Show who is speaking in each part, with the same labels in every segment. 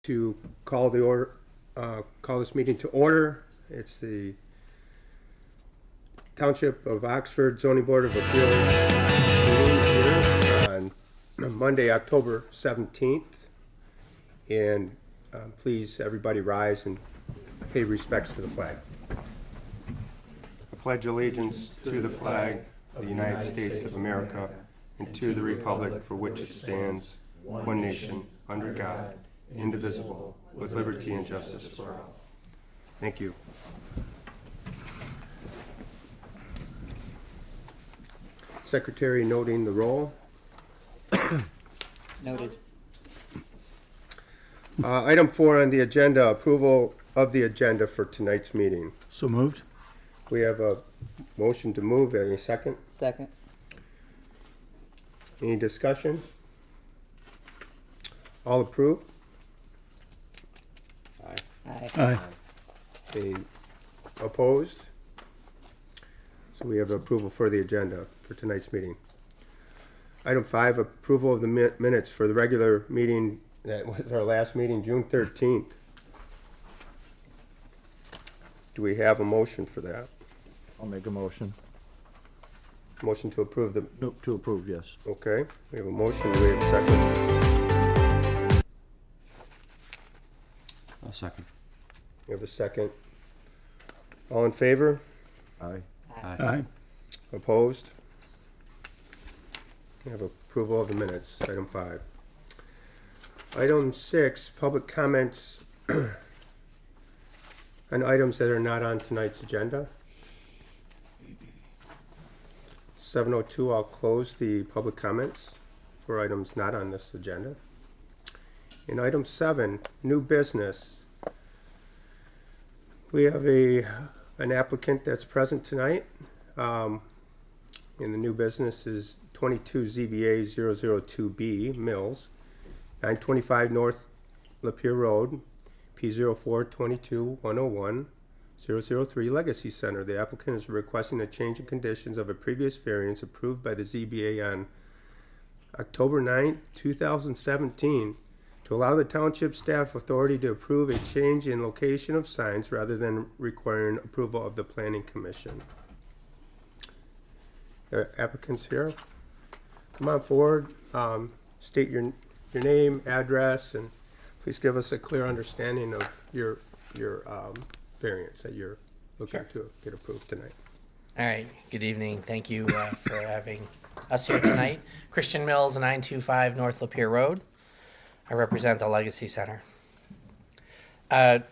Speaker 1: To call this meeting to order. It's the Township of Oxford Zoning Board of Appeals meeting here on Monday, October 17th. And please, everybody rise and pay respects to the flag. I pledge allegiance to the flag of the United States of America and to the republic for which it stands, one nation, under God, indivisible, with liberty and justice for all. Thank you. Secretary noting the roll.
Speaker 2: Noted.
Speaker 1: Item 4 on the agenda, approval of the agenda for tonight's meeting.
Speaker 3: So moved.
Speaker 1: We have a motion to move. Any second?
Speaker 2: Second.
Speaker 1: Any discussion? All approved?
Speaker 2: Aye.
Speaker 3: Aye.
Speaker 1: Any opposed? So we have approval for the agenda for tonight's meeting. Item 5, approval of the minutes for the regular meeting. That was our last meeting, June 13th. Do we have a motion for that?
Speaker 3: I'll make a motion.
Speaker 1: Motion to approve the,
Speaker 3: Nope, to approve, yes.
Speaker 1: okay. We have a motion. Do we have a second?
Speaker 4: I'll second.
Speaker 1: We have a second. All in favor?
Speaker 3: Aye.
Speaker 4: Aye.
Speaker 1: Opposed? We have approval of the minutes, item 5. Item 6, public comments on items that are not on tonight's agenda. 7:02, I'll close the public comments for items not on this agenda. In item 7, new business. We have an applicant that's present tonight. And the new business is 22 ZBA 002B Mills, 925 North Lapeer Road, P0422-101, 003 Legacy Center. The applicant is requesting a change in conditions of a previous variance approved by the ZBA on October 9, 2017 to allow the township staff authority to approve a change in location of signs rather than requiring approval of the planning commission. The applicant's here. Come on forward, state your name, address, and please give us a clear understanding of your variance that you're looking to get approved tonight.
Speaker 2: All right. Good evening. Thank you for having us here tonight. Christian Mills, 925 North Lapeer Road. I represent the Legacy Center. To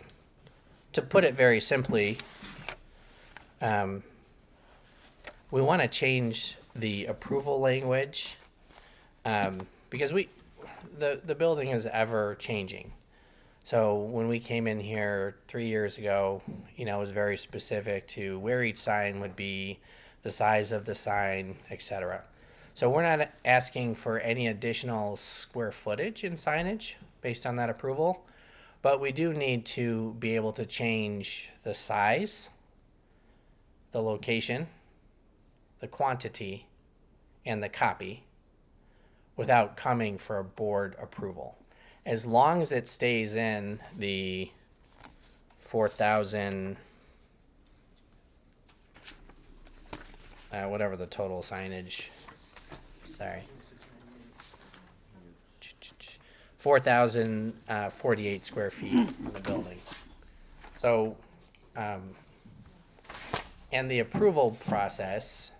Speaker 2: put it very simply, we want to change the approval language because the building is ever changing. So when we came in here 3 years ago, it was very specific to where each sign would be, the size of the sign, etc. So we're not asking for any additional square footage in signage based on that approval, but we do need to be able to change the size, the location, the quantity, and the copy without coming for a board approval. As long as it stays in the 4,000, whatever the total signage, 4,048 square feet of the building. So, and the approval process,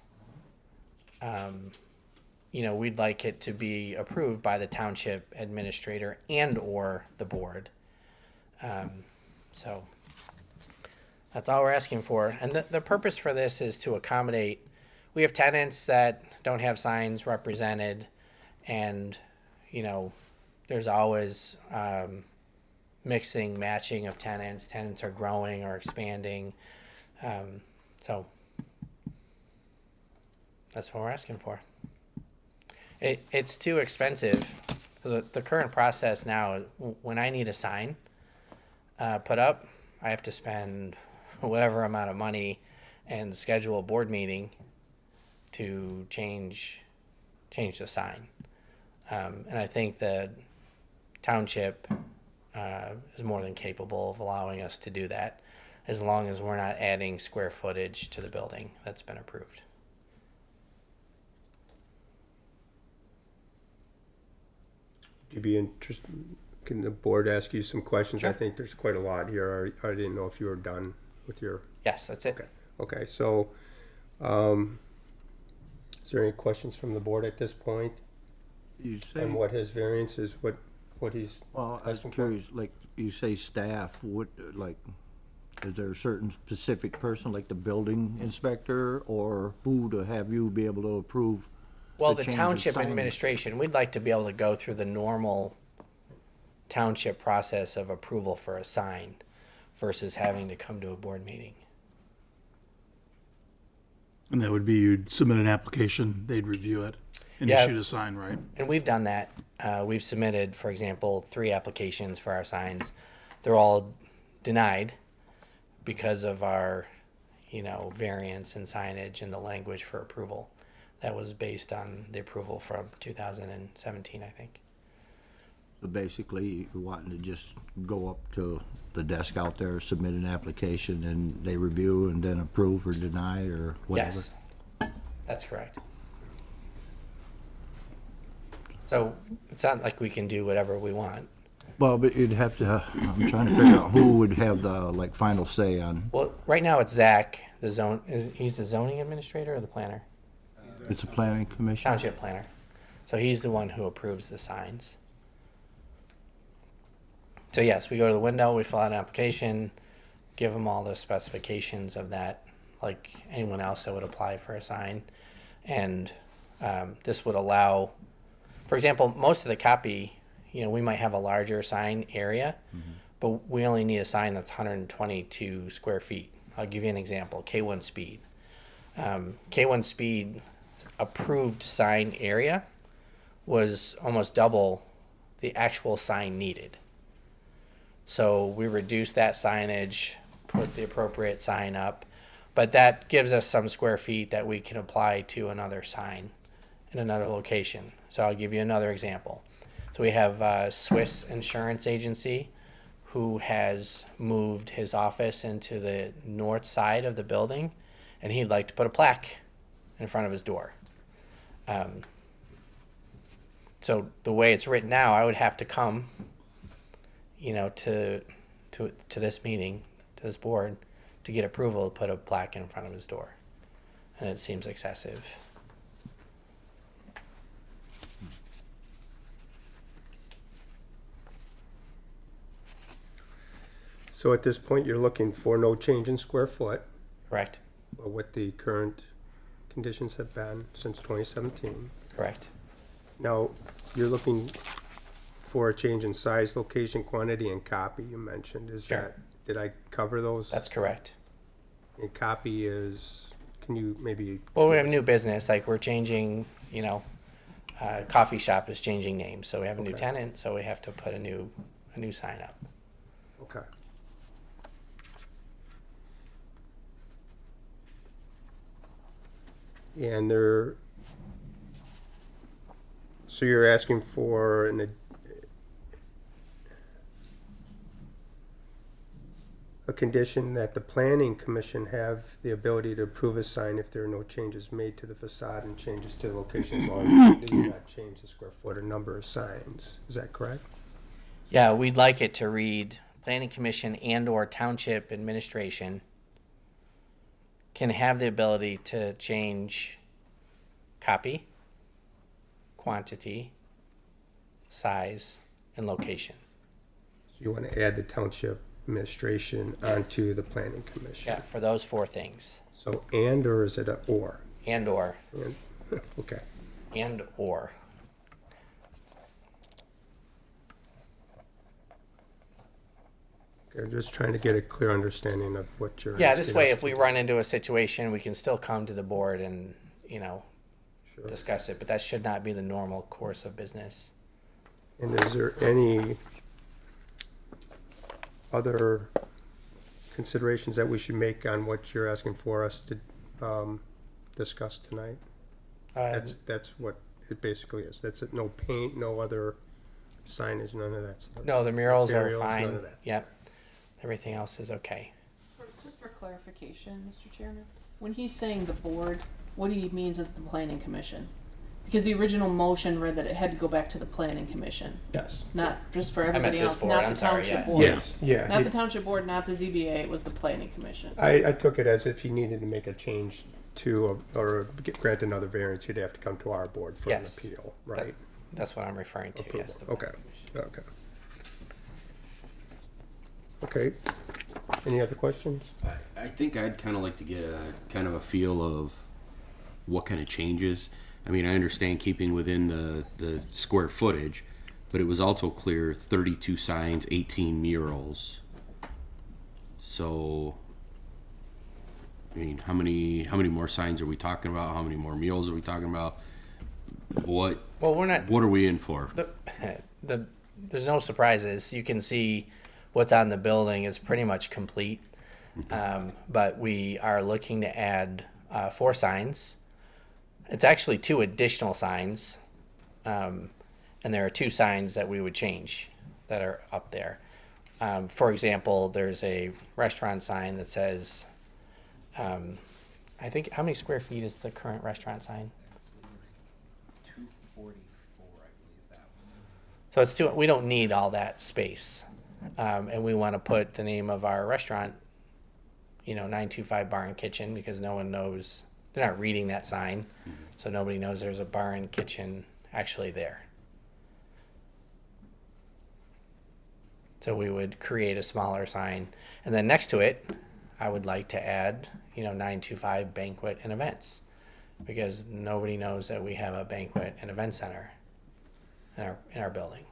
Speaker 2: we'd like it to be approved by the township administrator and or the board. So that's all we're asking for. And the purpose for this is to accommodate, we have tenants that don't have signs represented, and, there's always mixing, matching of tenants. Tenants are growing or expanding. So that's what we're asking for. It's too expensive. The current process now, when I need a sign put up, I have to spend whatever amount of money and schedule a board meeting to change the sign. And I think the township is more than capable of allowing us to do that, as long as we're not adding square footage to the building that's been approved.
Speaker 1: Would you be interested, can the board ask you some questions?
Speaker 2: Sure.
Speaker 1: I think there's quite a lot here. I didn't know if you were done with your,
Speaker 2: Yes, that's it.
Speaker 1: okay. Okay, so, is there any questions from the board at this point?
Speaker 3: You say,
Speaker 1: And what his variance is, what he's
Speaker 3: well, I was
Speaker 1: asking for?
Speaker 3: curious, like, you say staff, what, like, is there a certain specific person, like the building inspector, or who to have you be able to approve?
Speaker 2: Well,
Speaker 3: the
Speaker 2: the
Speaker 3: change of
Speaker 2: township
Speaker 3: signage?
Speaker 2: administration, we'd like to be able to go through the normal township process of approval for a sign versus having to come to a board meeting.
Speaker 4: And that would be you'd submit an application, they'd review it and
Speaker 2: Yeah.
Speaker 4: issue a sign, right?
Speaker 2: And we've done that. We've submitted, for example, 3 applications for our signs. They're all denied because of our, variance in signage and the language for approval. That was based on the approval from 2017, I think.
Speaker 3: So basically, you're wanting to just go up to the desk out there, submit an application, and they review and then approve or deny or whatever?
Speaker 2: Yes, that's correct. So it's not like we can do whatever we want.
Speaker 3: Well, but you'd have to, I'm trying to figure out who would have the, like, final say on,
Speaker 2: Well, right now it's Zach, he's the zoning administrator or the planner?
Speaker 3: it's a planning commission?
Speaker 2: Township planner. So he's the one who approves the signs. So yes, we go to the window, we fill out an application, give them all the specifications of that, like anyone else that would apply for a sign. And this would allow, for example, most of the copy, we might have a larger sign area, but we only need a sign that's 122 square feet. I'll give you an example, K1 Speed. K1 Speed approved sign area was almost double the actual sign needed. So we reduced that signage, put the appropriate sign up, but that gives us some square feet that we can apply to another sign in another location. So I'll give you another example. So we have a Swiss insurance agency who has moved his office into the north side of the building, and he'd like to put a plaque in front of his door. So the way it's written now, I would have to come, to this meeting, to this board, to get approval to put a plaque in front of his door. And it seems excessive.
Speaker 1: So at this point, you're looking for no change in square foot,
Speaker 2: Correct?
Speaker 1: what the current conditions have been since 2017.
Speaker 2: Correct.
Speaker 1: Now, you're looking for a change in size, location, quantity, and copy, you mentioned. Is
Speaker 2: Sure.
Speaker 1: that, did I cover those?
Speaker 2: That's correct.
Speaker 1: And copy is, can you maybe,
Speaker 2: Well, we have new business, like we're changing, coffee shop is changing names. So we have a new
Speaker 1: Okay.
Speaker 2: tenant, so we have to put a new sign up.
Speaker 1: okay. And there, so you're asking for a condition that the planning commission have the ability to approve a sign if there are no changes made to the facade and changes to the location as long as they do not change the square foot or number of signs. Is that correct?
Speaker 2: Yeah, we'd like it to read, Planning Commission and/or Township Administration can have the ability to change copy, quantity, size, and location.
Speaker 1: So you want to add the township administration onto the planning commission?
Speaker 2: Yeah, for those 4 things.
Speaker 1: So and, or is it a or?
Speaker 2: And/or,
Speaker 1: And, okay.
Speaker 2: and/or.
Speaker 1: Okay, just trying to get a clear understanding of what you're.
Speaker 2: Yeah, this
Speaker 1: asking
Speaker 2: way,
Speaker 1: us
Speaker 2: if we
Speaker 1: to
Speaker 2: run into a situation, we can still come to the board and,
Speaker 1: do. Sure.
Speaker 2: discuss it, but that should not be the normal course of business.
Speaker 1: And is there any other considerations that we should make on what you're asking for us to discuss tonight? That's what it basically is. That's it. No paint, no other signage, none of that stuff?
Speaker 2: No, the murals are
Speaker 1: Materials, none
Speaker 2: fine.
Speaker 1: of that.
Speaker 2: Yep. Everything else is okay.
Speaker 5: Just for clarification, Mr. Chairman, when he's saying the board, what he means is the planning commission. Because the original motion read that it had to go back to the planning commission,
Speaker 1: Yes.
Speaker 5: not just for
Speaker 2: meant
Speaker 5: everybody
Speaker 2: this
Speaker 5: else,
Speaker 2: board,
Speaker 5: not
Speaker 2: I'm
Speaker 5: the
Speaker 2: sorry,
Speaker 5: township
Speaker 2: yeah.
Speaker 5: board.
Speaker 1: Yes, yeah.
Speaker 5: Not the township board, not the ZBA, it was the planning commission.
Speaker 1: I took it as if he needed to make a change to, or grant another variance, he'd have to come to our board for an
Speaker 2: Yes.
Speaker 1: appeal, right?
Speaker 2: That's what I'm referring to. Yes.
Speaker 1: Approval. Okay, okay. Okay. Any other questions?
Speaker 6: I think I'd kind of like to get a kind of a feel of what kind of changes. I mean, I understand keeping within the square footage, but it was also clear 32 signs, 18 murals. So, I mean, how many more signs are we talking about? How many more murals are we talking about? What
Speaker 2: Well, we're not.
Speaker 6: what are we in for?
Speaker 2: There's no surprises. You can see what's on the building is pretty much complete. But we are looking to add 4 signs. It's actually 2 additional signs. And there are 2 signs that we would change that are up there. For example, there's a restaurant sign that says, I think, how many square feet is the current restaurant sign?
Speaker 7: 244, I believe that was.
Speaker 2: So it's too, we don't need all that space. And we want to put the name of our restaurant, 925 Bar and Kitchen, because no one knows, they're not reading that sign. So nobody knows there's a bar and kitchen actually there. So we would create a smaller sign. And then next to it, I would like to add, 925 Banquet and Events, because nobody knows that we have a banquet and event center in our building.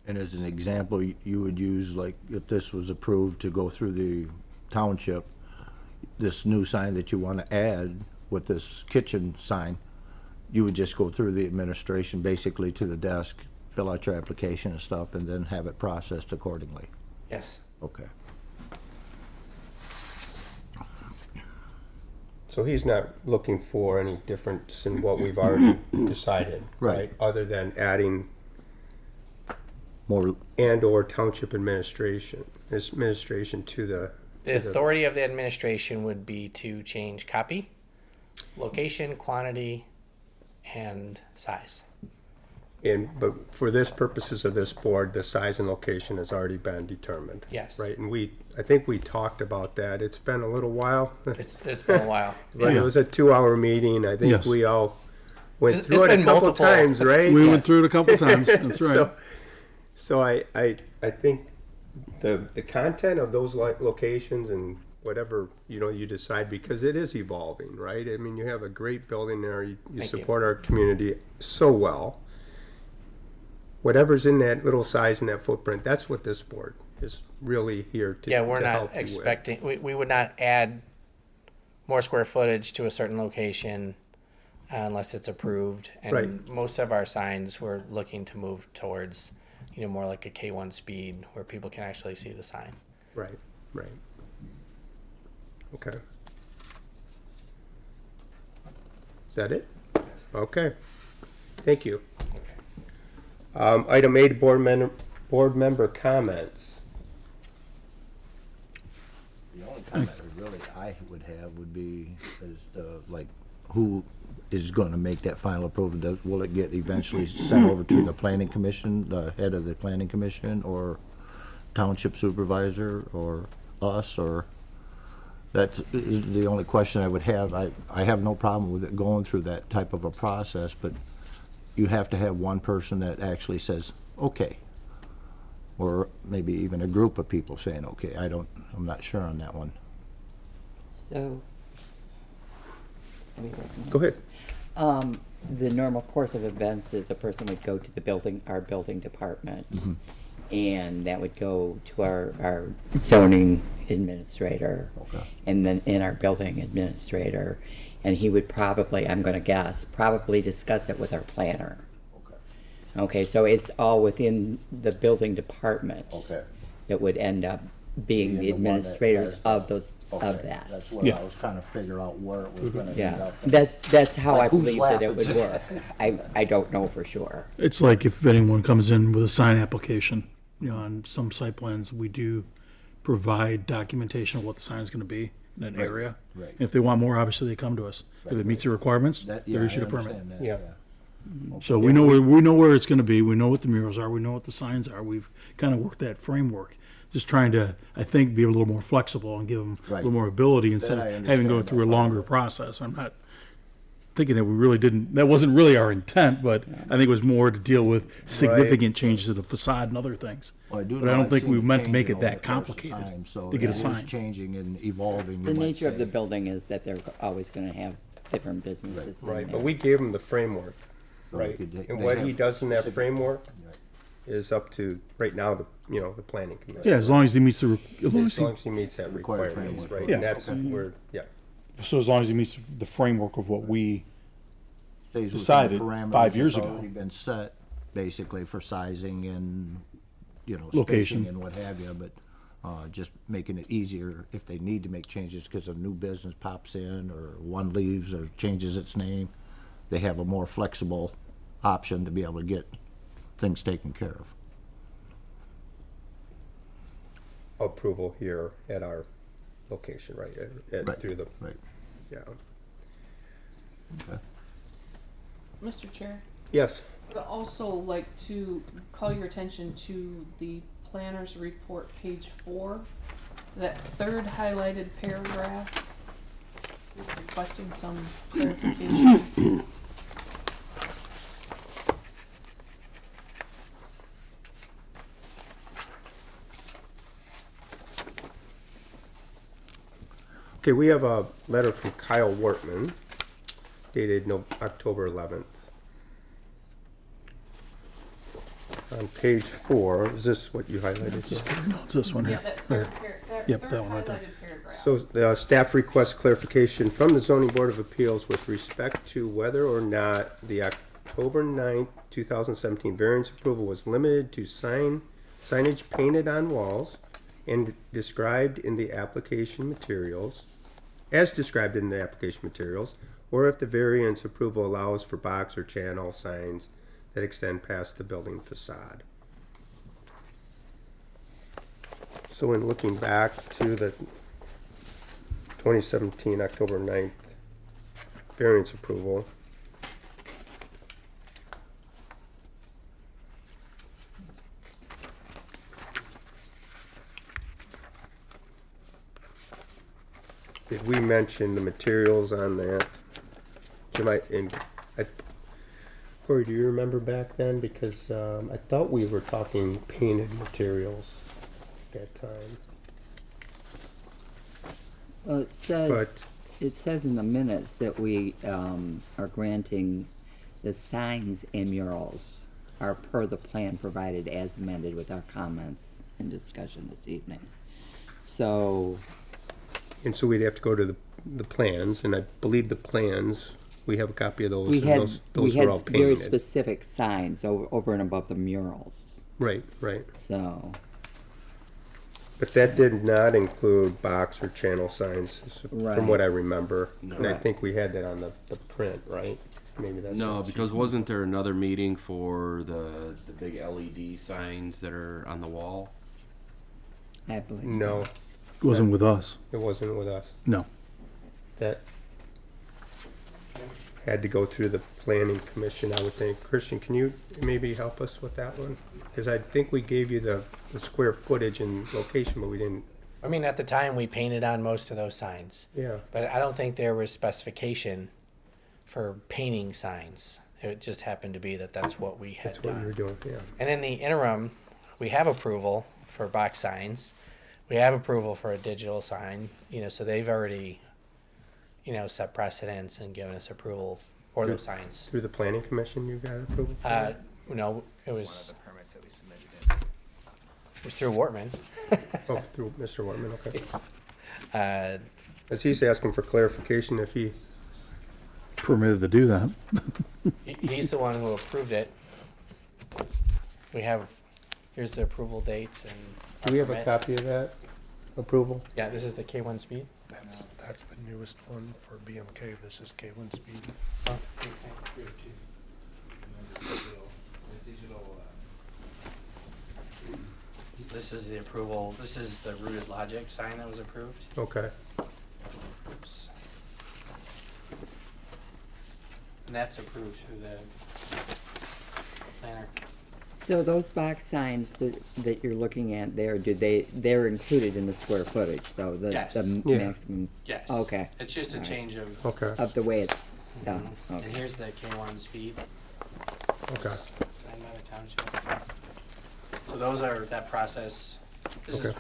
Speaker 3: And as an example, you would use, like, if this was approved to go through the township, this new sign that you want to add with this kitchen sign, you would just go through the administration, basically to the desk, fill out your application and stuff, and then have it processed accordingly.
Speaker 2: Yes.
Speaker 3: Okay.
Speaker 1: So he's not looking for any difference in what we've already decided,
Speaker 3: Right.
Speaker 1: right? Other than adding
Speaker 3: More,
Speaker 1: and/or township administration to the.
Speaker 2: The authority of the administration would be to change copy, location, quantity, and size.
Speaker 1: But for this purposes of this board, the size and location has already been determined.
Speaker 2: Yes.
Speaker 1: Right, and I think we talked about that. It's been a little while.
Speaker 2: It's been a while.
Speaker 1: But it was a 2-hour meeting. I think
Speaker 4: Yes.
Speaker 1: we all went
Speaker 2: It's
Speaker 1: through it
Speaker 2: been
Speaker 1: a couple
Speaker 2: multiple.
Speaker 1: times, right?
Speaker 4: We
Speaker 2: Yes.
Speaker 4: went through it a couple times, that's right.
Speaker 1: So I think the content of those locations and whatever, you decide, because it is evolving, right? I mean, you have a great building there. You
Speaker 2: Thank you.
Speaker 1: support our community so well. Whatever's in that little size and that footprint, that's what this board is really here to
Speaker 2: Yeah, we're
Speaker 1: to
Speaker 2: not
Speaker 1: help you with.
Speaker 2: expecting, we would not add more square footage to a certain location unless it's approved. And
Speaker 1: Right.
Speaker 2: most of our signs, we're looking to move towards, more like a K1 speed where people can actually see the sign.
Speaker 1: Right. Okay. Is that it? Okay. Thank you. Item 8, board member comments.
Speaker 3: the only comment I would have would be, like, who is going to make that final approval? Will it get eventually sent over to the planning commission, the head of the planning commission, or township supervisor, or us, or? That's the only question I would have. I have no problem with it going through that type of a process, but you have to have one person that actually says, okay. Or maybe even a group of people saying, okay. I'm not sure on that one.
Speaker 7: So,
Speaker 1: Go ahead.
Speaker 7: the normal course of events is a person would go to our building department, and that would go to our zoning administrator,
Speaker 3: Okay.
Speaker 7: and then in our building administrator, and he would probably, I'm gonna guess, probably discuss it with our planner. Okay, so it's all within the building department.
Speaker 3: Okay.
Speaker 7: That would end up being the
Speaker 3: the one that
Speaker 7: administrators
Speaker 3: has
Speaker 7: of those,
Speaker 3: Okay,
Speaker 7: of that.
Speaker 3: That's what I was trying to figure out where it was gonna end
Speaker 7: Yeah,
Speaker 3: up.
Speaker 7: that's how I
Speaker 3: Like, whose
Speaker 7: believe
Speaker 3: lap
Speaker 7: that it would
Speaker 3: it's
Speaker 7: work. I don't know for sure.
Speaker 4: It's like if anyone comes in with a sign application, you know, on some site plans, we do provide documentation of what the sign is gonna be in that area.
Speaker 3: right.
Speaker 4: If they want more, obviously they come to us. If it meets the requirements,
Speaker 3: That,
Speaker 4: they're
Speaker 3: yeah, I
Speaker 4: issued a permit.
Speaker 3: understand that,
Speaker 1: Yeah.
Speaker 4: So we know where it's gonna be, we know what the murals are, we know what the signs are, we've kind of worked that framework. Just trying to, I think, be a little more flexible and give them a little
Speaker 3: Right.
Speaker 4: more ability instead
Speaker 3: That I
Speaker 4: of having to go
Speaker 3: understand,
Speaker 4: through a
Speaker 3: that's why.
Speaker 4: longer process. I'm not thinking that we really didn't, that wasn't really our intent, but I think it was more to deal with significant changes to the facade and other things.
Speaker 3: Well,
Speaker 4: But I
Speaker 3: know
Speaker 4: don't
Speaker 3: I've
Speaker 4: think
Speaker 3: seen
Speaker 4: we meant to make
Speaker 3: changing
Speaker 4: it
Speaker 3: over
Speaker 4: that
Speaker 3: the course of
Speaker 4: complicated
Speaker 3: time, so
Speaker 4: to get a
Speaker 3: it is
Speaker 4: sign.
Speaker 3: changing and evolving.
Speaker 7: The
Speaker 3: you might
Speaker 7: nature of the
Speaker 3: say.
Speaker 7: building is that they're always gonna have different businesses in
Speaker 1: Right,
Speaker 7: there.
Speaker 1: but we gave him the framework,
Speaker 3: So
Speaker 1: right?
Speaker 3: they could-
Speaker 1: And
Speaker 3: they
Speaker 1: what
Speaker 3: have
Speaker 1: he does in that
Speaker 3: specific-
Speaker 1: framework
Speaker 3: Right.
Speaker 1: is up to, right now, the, the planning commission.
Speaker 4: Yeah, as long as he meets the, as long as
Speaker 1: As long
Speaker 4: he,
Speaker 1: as he meets that
Speaker 3: Required
Speaker 1: requirements,
Speaker 3: framework.
Speaker 1: right?
Speaker 4: Yeah.
Speaker 1: And that's where, yeah.
Speaker 4: so as long as he meets the framework of what we,
Speaker 3: Stays within the
Speaker 4: decided
Speaker 3: parameters
Speaker 4: 5 years
Speaker 3: that's
Speaker 4: ago.
Speaker 3: already been set, basically, for sizing and,
Speaker 4: Location.
Speaker 3: spacing and what have you, but, just making it easier if they need to make changes because a new business pops in or one leaves or changes its name. They have a more flexible option to be able to get things taken care of.
Speaker 1: Approval here at our location, right?
Speaker 3: Right.
Speaker 1: Through the,
Speaker 3: Right.
Speaker 1: yeah.
Speaker 3: Okay.
Speaker 5: Mr. Chair,
Speaker 1: Yes,
Speaker 5: I'd also like to call your attention to the planner's report, page 4, that third highlighted paragraph, requesting some clarification.
Speaker 1: okay, we have a letter from Kyle Wortman dated October 11th. On page 4, is this what you highlighted?
Speaker 4: it's this, no, it's this one
Speaker 5: Yeah,
Speaker 4: here.
Speaker 5: that
Speaker 4: Right. Yep,
Speaker 5: third
Speaker 4: that one right there.
Speaker 5: highlighted paragraph.
Speaker 1: So the staff requests clarification from the zoning board of appeals with respect to whether or not the October 9th, 2017 variance approval was limited to signage painted on walls and described in the application materials, as described in the application materials, or if the variance approval allows for box or channel signs that extend past the building facade. So in looking back to the 2017 October 9th variance approval, did we mention the materials on that? Corey, do you remember back then? Because I thought we were talking painted materials at that time.
Speaker 7: Well,
Speaker 1: But
Speaker 7: it says in the minutes that we, are granting the signs and murals are per the plan provided as amended with our comments and discussion this evening. So,
Speaker 1: And so we'd have to go to the plans, and I believe the plans, we have a copy of those.
Speaker 7: we
Speaker 1: and
Speaker 7: had,
Speaker 1: those
Speaker 7: we
Speaker 1: were
Speaker 7: had
Speaker 1: all
Speaker 7: very
Speaker 1: painted.
Speaker 7: specific signs over and above the murals,
Speaker 1: Right, right.
Speaker 7: so.
Speaker 1: But that did not include box or channel signs, from
Speaker 7: Right.
Speaker 1: what I remember. And I
Speaker 7: Correct.
Speaker 1: think we had that on the print, right? Maybe that's.
Speaker 6: No,
Speaker 1: what-
Speaker 6: because wasn't there another meeting for the big LED signs that are on the wall?
Speaker 7: I believe so.
Speaker 1: No,
Speaker 4: It wasn't with us,
Speaker 1: it wasn't with us.
Speaker 4: no.
Speaker 1: That had to go through the planning commission, I would think. Christian, can you maybe help us with that one? Because I think we gave you the square footage and location, but we didn't,
Speaker 2: I mean, at the time, we painted on most of those signs,
Speaker 1: yeah.
Speaker 2: but I don't think there was specification for painting signs. It just happened to be that that's what we had
Speaker 1: That's what you were
Speaker 2: done.
Speaker 1: doing, yeah.
Speaker 2: And in the interim, we have approval for box signs. We have approval for a digital sign, so they've already, set precedents and given us approval for those signs.
Speaker 1: Through the planning commission, you got approval for that?
Speaker 2: No, it was,
Speaker 8: The permits that we submitted in.
Speaker 2: it was through Wortman.
Speaker 1: Oh, through Mr. Wortman, okay.
Speaker 2: Uh,
Speaker 1: As he's asking for clarification, if he,
Speaker 4: Permitted to do that.
Speaker 2: He's the one who approved it. We have, here's the approval dates and.
Speaker 1: do we have a
Speaker 2: permit.
Speaker 1: copy of that? approval?
Speaker 2: Yeah, this is the K1 speed.
Speaker 8: That's the newest one for BMK. This is K1 Speed.
Speaker 2: This is the approval, this is the rooted logic sign that was approved.
Speaker 1: Okay.
Speaker 2: Oops. And that's approved through the planner.
Speaker 7: So those box signs that you're looking at there, they're included in the square footage though,
Speaker 2: Yes.
Speaker 7: the
Speaker 1: Yeah.
Speaker 7: maximum
Speaker 2: Yes.
Speaker 7: Okay.
Speaker 2: It's just a
Speaker 7: Alright.
Speaker 2: change of,
Speaker 1: Okay.
Speaker 7: of the way it's done,
Speaker 2: and
Speaker 7: okay.
Speaker 2: here's the K1 speed,
Speaker 1: Okay.
Speaker 2: signed by the township. So those are, that process, this is,
Speaker 1: Okay.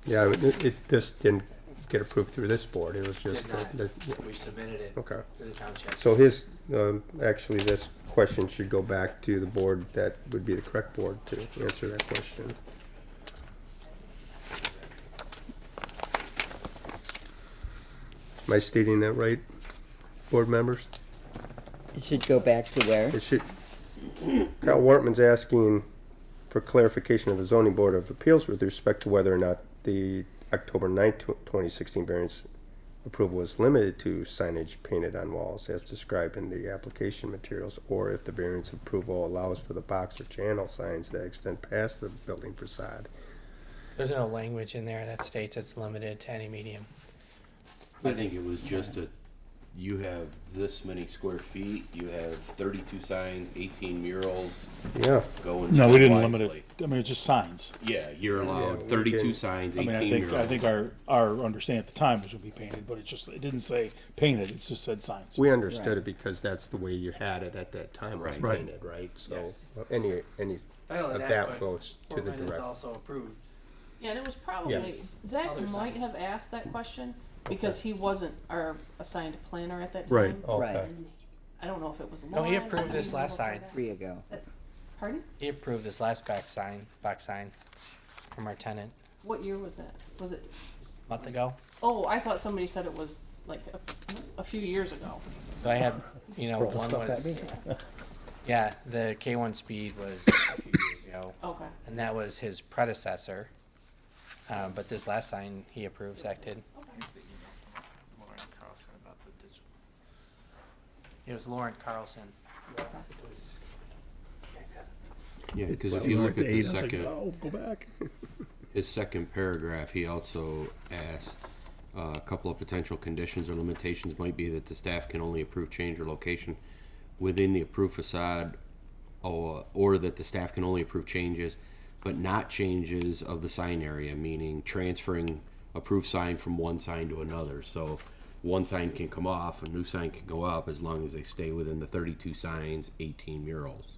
Speaker 1: Yeah, this didn't get approved through this board. It was just
Speaker 2: Did not.
Speaker 1: the
Speaker 2: we submitted it
Speaker 1: okay.
Speaker 2: to the township.
Speaker 1: So his, actually, this question should go back to the board that would be the correct board to answer that question. Am I stating that right, board members?
Speaker 7: It should go back to where?
Speaker 1: It should, Kyle Wortman's asking for clarification of the zoning board of appeals with respect to whether or not the October 9th, 2016 variance approval is limited to signage painted on walls as described in the application materials, or if the variance approval allows for the box or channel signs that extend past the building facade.
Speaker 2: There's no language in there that states it's limited to any medium.
Speaker 6: I think it was just you have this many square feet, you have 32 signs, 18 murals,
Speaker 1: Yeah,
Speaker 6: going.
Speaker 4: No, we didn't
Speaker 6: wisely.
Speaker 4: limit it. I mean, it's just signs.
Speaker 6: Yeah, you're
Speaker 1: Yeah,
Speaker 6: allowed
Speaker 1: we
Speaker 6: 32
Speaker 1: didn't.
Speaker 6: signs,
Speaker 4: I
Speaker 6: 18
Speaker 4: mean,
Speaker 6: murals.
Speaker 4: I think our understanding at the time was would be painted, but it didn't say painted, it just said signs.
Speaker 1: we understood
Speaker 7: Right.
Speaker 1: it because that's the way you had it at that time, was
Speaker 6: Right.
Speaker 4: Right.
Speaker 1: painted, right? So
Speaker 2: Yes.
Speaker 1: any
Speaker 2: Not only
Speaker 1: of
Speaker 2: that,
Speaker 1: that
Speaker 2: but
Speaker 1: goes to the
Speaker 2: Portland is
Speaker 1: direct.
Speaker 2: also approved.
Speaker 5: Yeah, and it was probably,
Speaker 1: Yes.
Speaker 5: Zach
Speaker 2: Other
Speaker 5: might
Speaker 2: signs.
Speaker 5: have asked that question because he wasn't our assigned planner at that
Speaker 4: Right.
Speaker 5: time.
Speaker 7: Right.
Speaker 1: Okay.
Speaker 5: And I don't know if it was
Speaker 2: No, he
Speaker 5: Lauren,
Speaker 2: approved
Speaker 5: I
Speaker 2: this
Speaker 5: don't
Speaker 2: last
Speaker 5: know
Speaker 2: sign.
Speaker 7: 3 ago.
Speaker 5: Pardon?
Speaker 2: He approved this last box sign from our tenant
Speaker 5: What year was that? Was it,
Speaker 2: a month ago.
Speaker 5: oh, I thought somebody said it was like a few years ago.
Speaker 2: So I had, one was, yeah, the K1 speed was a few years ago,
Speaker 5: Okay.
Speaker 2: and that was his predecessor. But this last sign he approved, Zach did. It was Lauren Carlson.
Speaker 6: Yeah, because if
Speaker 4: We
Speaker 6: you
Speaker 4: were
Speaker 6: look at the
Speaker 4: 8, I was like,
Speaker 6: second,
Speaker 4: oh, go back.
Speaker 6: his second paragraph, he also asked a couple of potential conditions or limitations might be that the staff can only approve change or location within the approved facade, or that the staff can only approve changes, but not changes of the sign area, meaning transferring approved sign from one sign to another. So one sign can come off, a new sign can go up, as long as they stay within the 32 signs, 18 murals.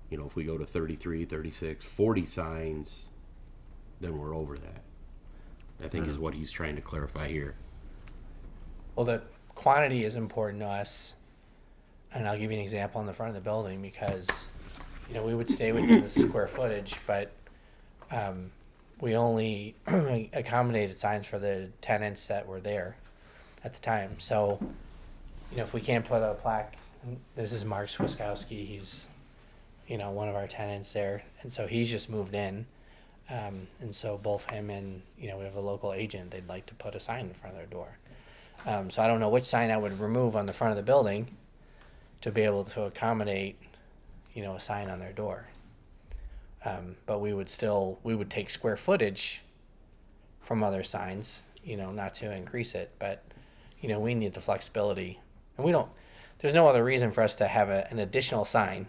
Speaker 6: If we go to 33, 36, 40 signs, then we're over that. I think is what he's trying to clarify here.
Speaker 2: Well, the quantity is important to us, and I'll give you an example on the front of the building because, we would stay within the square footage, but we only accommodated signs for the tenants that were there at the time. So, if we can't put a plaque, this is Mark Swiskowski, he's, one of our tenants there, and so he's just moved in. And so both him and, we have a local agent, they'd like to put a sign in front of their door. So I don't know which sign I would remove on the front of the building to be able to accommodate, a sign on their door. But we would take square footage from other signs, not to increase it, but, we need the flexibility. And there's no other reason for us to have an additional sign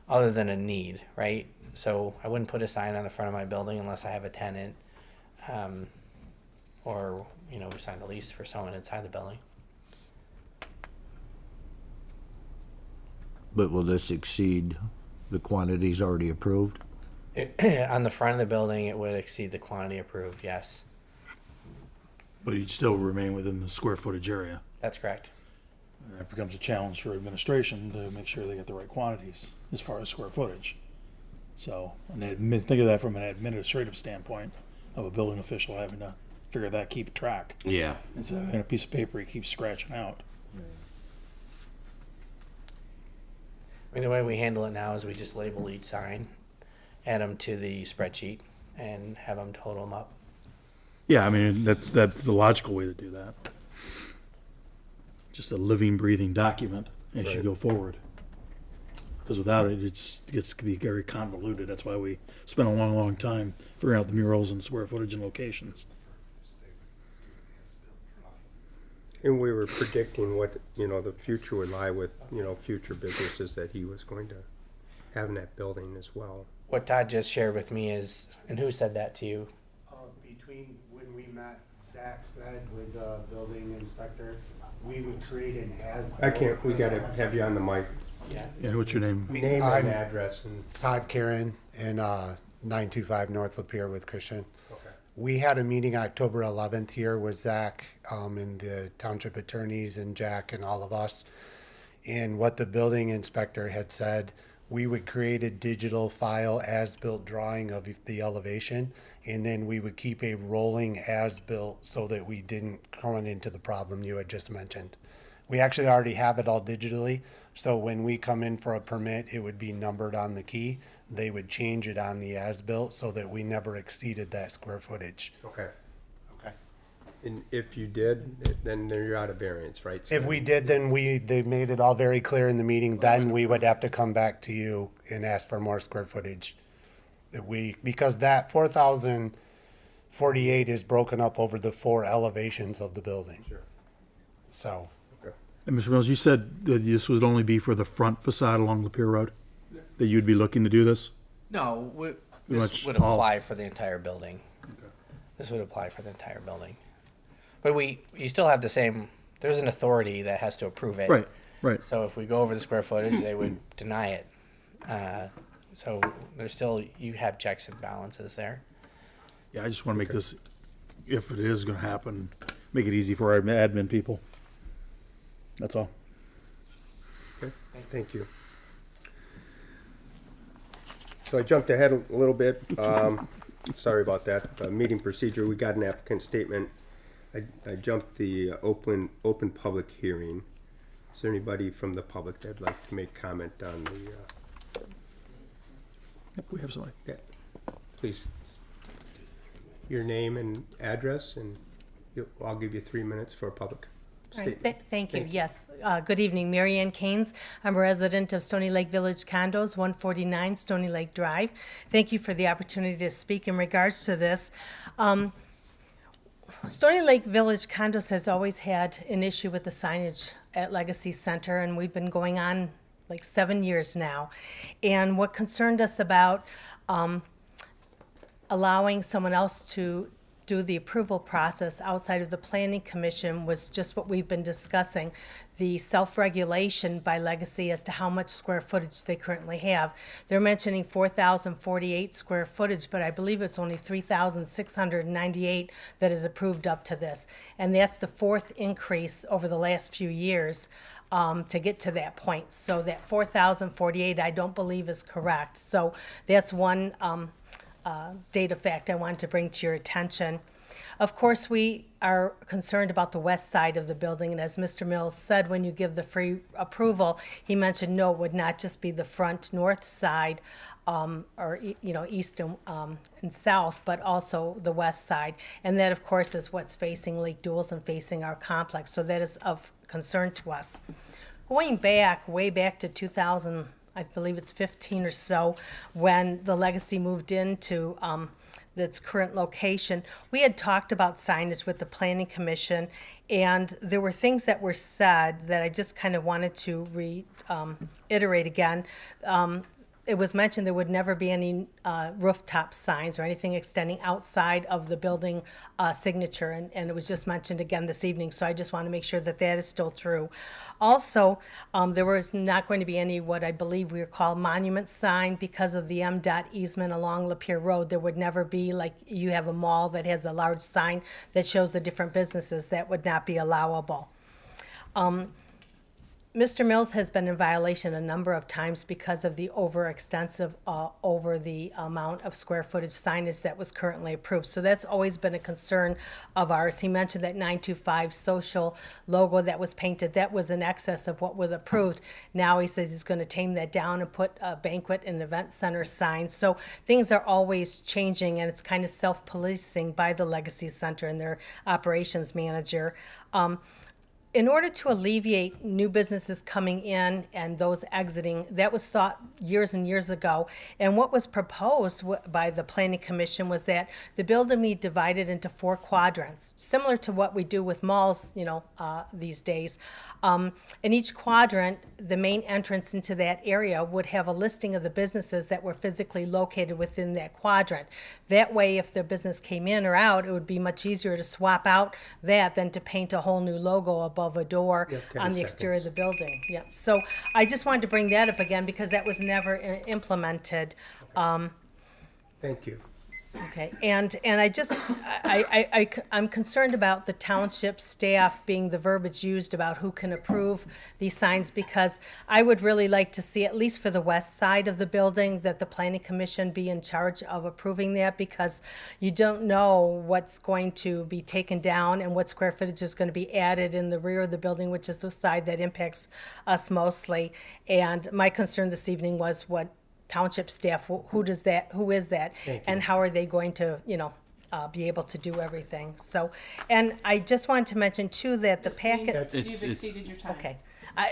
Speaker 2: other than a need, right? So I wouldn't put a sign on the front of my building unless I have a tenant, or, we signed a lease for someone inside the building.
Speaker 3: But will this exceed the quantities already approved?
Speaker 2: On the front of the building, it would exceed the quantity approved, yes.
Speaker 4: But you'd still remain within the square footage area.
Speaker 2: That's correct.
Speaker 4: And that becomes a challenge for administration to make sure they get the right quantities as far as square footage. So, think of that from an administrative standpoint of a building official having to figure that, keep track.
Speaker 6: Yeah.
Speaker 4: Instead of having a piece of paper he keeps scratching out.
Speaker 2: I mean, the way we handle it now is we just label each sign, add them to the spreadsheet, and have them total them up.
Speaker 4: Yeah, I mean, that's the logical way to do that. Just a living, breathing document as you
Speaker 1: Right.
Speaker 4: go forward. Because without it, it gets to be very convoluted. That's why we spent a long, long time figuring out the murals and square footage and locations.
Speaker 1: And we were predicting what, the future would lie with, future businesses that he was going to have in that building as well.
Speaker 2: What Todd just shared with me is, and who said that to you?
Speaker 9: Between when we met, Zach said with the building inspector, we would create an as.
Speaker 1: We gotta have you on the mic.
Speaker 2: Yeah.
Speaker 4: Yeah, what's your name?
Speaker 1: Name
Speaker 9: I'm
Speaker 1: and address and.
Speaker 9: Todd Karen and 925 North Lapeer with Christian.
Speaker 1: Okay.
Speaker 9: We had a meeting October 11th here with Zach and the township attorneys and Jack and all of us. And what the building inspector had said, we would create a digital file as-built drawing of the elevation, and then we would keep a rolling as-built so that we didn't run into the problem you had just mentioned. We actually already have it all digitally, so when we come in for a permit, it would be numbered on the key. They would change it on the as-built so that we never exceeded that square footage.
Speaker 1: Okay.
Speaker 9: Okay.
Speaker 1: And if you did, then you're out of variance, right?
Speaker 9: If we did, then they made it all very clear in the meeting, then we would have to come back to you and ask for more square footage. Because that 4,048 is broken up over the 4 elevations of the building.
Speaker 1: Sure.
Speaker 9: So,
Speaker 4: And Mr. Mills, you said that this would only be for the front facade along Lapeer Road? That you'd be looking to do this?
Speaker 2: No,
Speaker 4: Pretty
Speaker 2: this
Speaker 4: much
Speaker 2: would
Speaker 4: all-
Speaker 2: apply for the entire building. This would apply for the entire building. But you still have the same, there's an authority that has to approve it.
Speaker 4: Right, right.
Speaker 2: So if we go over the square footage, they would deny it. So there's still, you have checks and balances there.
Speaker 4: Yeah, I just want to make this, if it is going to happen, make it easy for our admin people. That's all.
Speaker 1: Okay, thank you. So I jumped ahead a little bit. Sorry about that. Meeting procedure, we got an applicant statement. I jumped the open public hearing. Is there anybody from the public that'd like to make comment on the,
Speaker 4: Yep, we have somebody.
Speaker 1: yeah, please. Your name and address, and I'll give you 3 minutes for a public
Speaker 10: All right,
Speaker 1: statement.
Speaker 10: thank you, yes. Good evening, Mary Ann Keynes. I'm a resident of Stony Lake Village Condos, 149 Stony Lake Drive. Thank you for the opportunity to speak in regards to this. Stony Lake Village Condos has always had an issue with the signage at Legacy Center, and we've been going on like 7 years now. And what concerned us about allowing someone else to do the approval process outside of the planning commission was just what we've been discussing, the self-regulation by Legacy as to how much square footage they currently have. They're mentioning 4,048 square footage, but I believe it's only 3,698 that is approved up to this. And that's the 4th increase over the last few years to get to that point. So that 4,048 I don't believe is correct. So that's one data fact I wanted to bring to your attention. Of course, we are concerned about the west side of the building, and as Mr. Mills said, when you give the free approval, he mentioned no, it would not just be the front north side, or east and south, but also the west side, and that, of course, is what's facing Lake Duels and facing our complex. So that is of concern to us. Going back, way back to 2000. I believe it's 15 or so, when the Legacy moved into its current location, we had talked about signage with the Planning Commission, and there were things that were said that I just kind of wanted to reiterate again. It was mentioned there would never be any rooftop signs or anything extending outside of the building signature, and it was just mentioned again this evening, so I just want to make sure that that is still true. Also, there was not going to be any what I believe we call monument sign because of the MDOT easement along Lapeer Road. There would never be, like you have a mall that has a large sign that shows the different businesses. That would not be allowable. Mr. Mills has been in violation a number of times because of the overextensive, over the amount of square footage signage that was currently approved. So that's always been a concern of ours. He mentioned that 925 social logo that was painted, that was in excess of what was approved. Now he says he's going to tame that down and put a banquet and event center signs. So things are always changing, and it's kind of self-policing by the Legacy Center and their operations manager. In order to alleviate new businesses coming in and those exiting, that was thought years and years ago. And what was proposed by the Planning Commission was that the building be divided into 4 quadrants, similar to what we do with malls, these days. In each quadrant, the main entrance into that area would have a listing of the businesses that were physically located within that quadrant. That way, if their business came in or out, it would be much easier to swap out that than to paint a whole new logo above a door on the exterior of the building. Yep. So I just wanted to bring that up again because that was never implemented.
Speaker 1: Thank you.
Speaker 10: Okay, and I'm concerned about the township staff being the verbiage used about who can approve these signs, because I would really like to see, at least for the west side of the building, that the planning commission be in charge of approving that, because you don't know what's going to be taken down and what square footage is going to be added in the rear of the building, which is the side that impacts us mostly. And my concern this evening was what township staff, who is that, and how are they going to, be able to do everything? So, and I just wanted to mention too that the packet,
Speaker 5: You've exceeded your time.
Speaker 10: okay,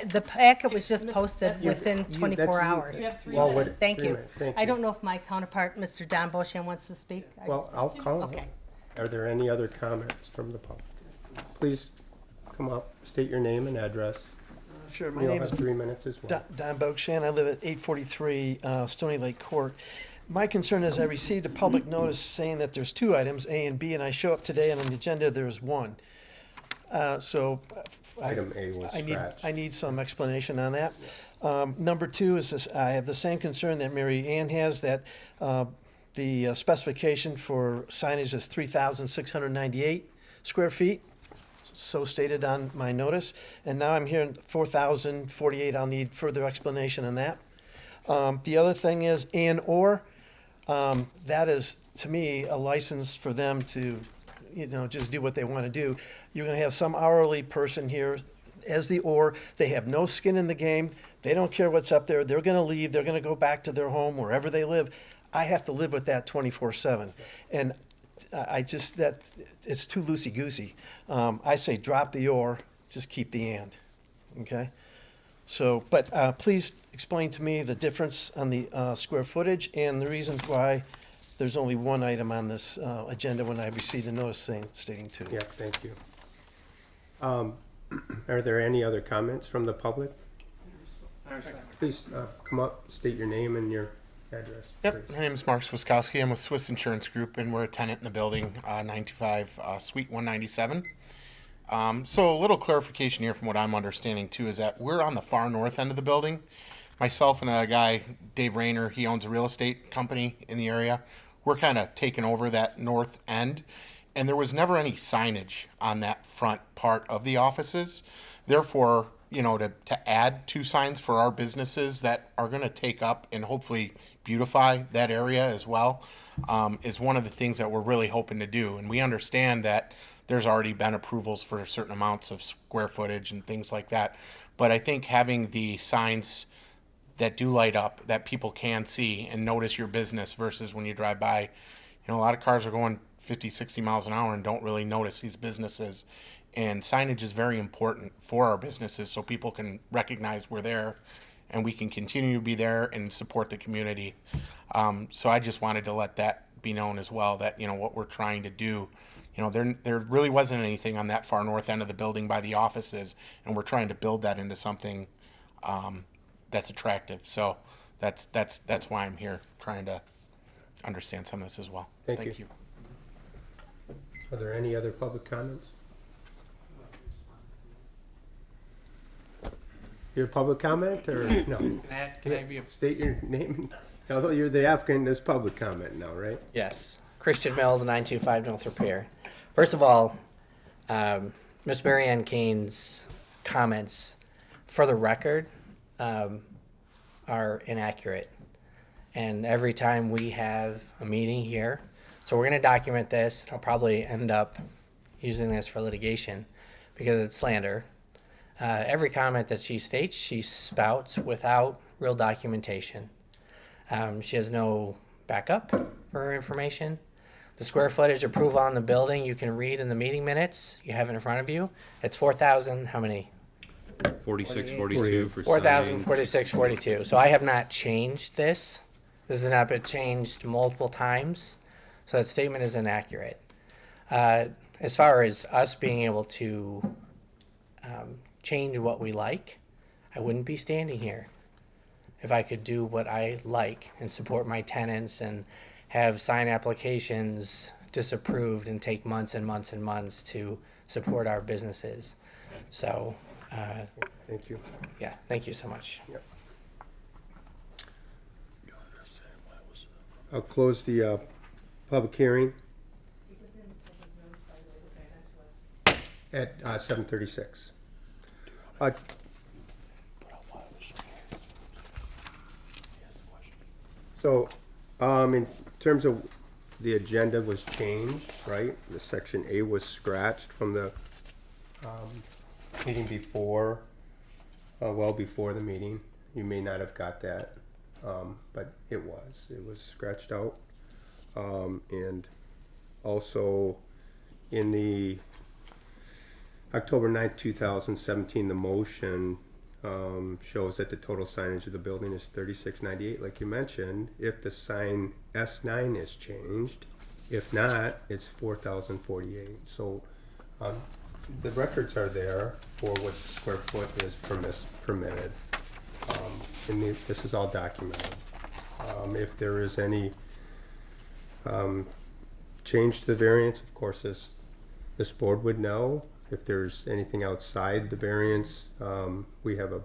Speaker 10: the packet was just
Speaker 5: Miss-
Speaker 10: posted
Speaker 5: that's-
Speaker 10: within 24 hours.
Speaker 5: You have 3
Speaker 1: Well, what-
Speaker 5: minutes.
Speaker 10: Thank
Speaker 1: 3
Speaker 10: you.
Speaker 1: minutes, thank
Speaker 10: I
Speaker 1: you.
Speaker 10: don't know if my counterpart, Mr. Don Boshan, wants to speak.
Speaker 1: Well, I'll call him.
Speaker 10: Okay.
Speaker 1: Are there any other comments from the public? Please come up, state your name and address.
Speaker 11: Sure, my
Speaker 1: You'll
Speaker 11: name
Speaker 1: have
Speaker 11: is
Speaker 1: 3 minutes as well.
Speaker 11: Don Bogshan. I live at 843 Stony Lake Court. My concern is I received a public notice saying that there's 2 items, A and B, and I show up today and on the agenda there's 1. So
Speaker 1: Item A was scratched.
Speaker 11: I need some explanation on that. Number 2 is this, I have the same concern that Mary Ann has, that the specification for signage is 3,698 square feet. So stated on my notice, and now I'm hearing 4,048. I'll need further explanation on that. The other thing is that is, to me, a license for them to, just do what they want to do. You're going to have some hourly person here as the they have no skin in the game. They don't care what's up there. They're going to leave. They're going to go back to their home, wherever they live. I have to live with that 24/7. And it's too loosey-goosey. I say drop the or, just keep the and, okay? So, but please explain to me the difference on the square footage and the reasons why there's only 1 item on this agenda when I received a notice stating 2.
Speaker 1: Yeah, thank you. Are there any other comments from the public? Please come up, state your name and your address.
Speaker 12: Yep,
Speaker 1: please.
Speaker 12: my name is Mark Swiskowski. I'm with Swiss Insurance Group, and we're a tenant in the building, 925 Suite 197. So a little clarification here from what I'm understanding, too, is that we're on the far north end of the building. Myself and a guy, Dave Rayner, he owns a real estate company in the area. We're kind of taking over that north end, and there was never any signage on that front part of the offices. Therefore, to add 2 signs for our businesses that are going to take up and hopefully beautify that area as well, is one of the things that we're really hoping to do. And we understand that there's already been approvals for certain amounts of square footage and things like that. But I think having the signs that do light up, that people can see and notice your business versus when you drive by, a lot of cars are going 50, 60 miles an hour and don't really notice these businesses. And signage is very important for our businesses so people can recognize we're there and we can continue to be there and support the community. So I just wanted to let that be known as well, that, what we're trying to do. There really wasn't anything on that far north end of the building by the offices, and we're trying to build that into something that's attractive. So that's why I'm here, trying to understand some of this as well.
Speaker 1: Thank you. Are there any other public comments? Your public comment or no?
Speaker 2: Can I be
Speaker 1: State your name. Although you're the applicant, there's public comment now, right?
Speaker 2: Yes. Christian Mills, 925 North Pier. First of all, Miss Mary Ann Kane's comments for the record, are inaccurate. And every time we have a meeting here, so we're going to document this. I'll probably end up using this for litigation because it's slander. Every comment that she states, she spouts without real documentation. She has no backup for her information. The square footage approval on the building, you can read in the meeting minutes. You have it in front of you. It's 4,000, how many?
Speaker 6: 46, 42 for
Speaker 2: 4,046, 42. So I have not changed this. This has not been changed multiple times. So that statement is inaccurate. As far as us being able to change what we like, I wouldn't be standing here if I could do what I like and support my tenants and have sign applications disapproved and take months and months and months to support our businesses. So,
Speaker 1: Thank you.
Speaker 2: yeah, thank you so much.
Speaker 1: I'll close the public hearing at 7:36. So, in terms of the agenda was changed, right? The section A was scratched from the meeting before, well before the meeting. You may not have got that, but it was scratched out. And also in the October 9th, 2017, the motion shows that the total signage of the building is 3698, like you mentioned, if the sign S9 is changed. If not, it's 4,048. So the records are there for what square foot is permitted. And this is all documented. If there is any change to the variance, of course, this board would know. If there's anything outside the variance, we have a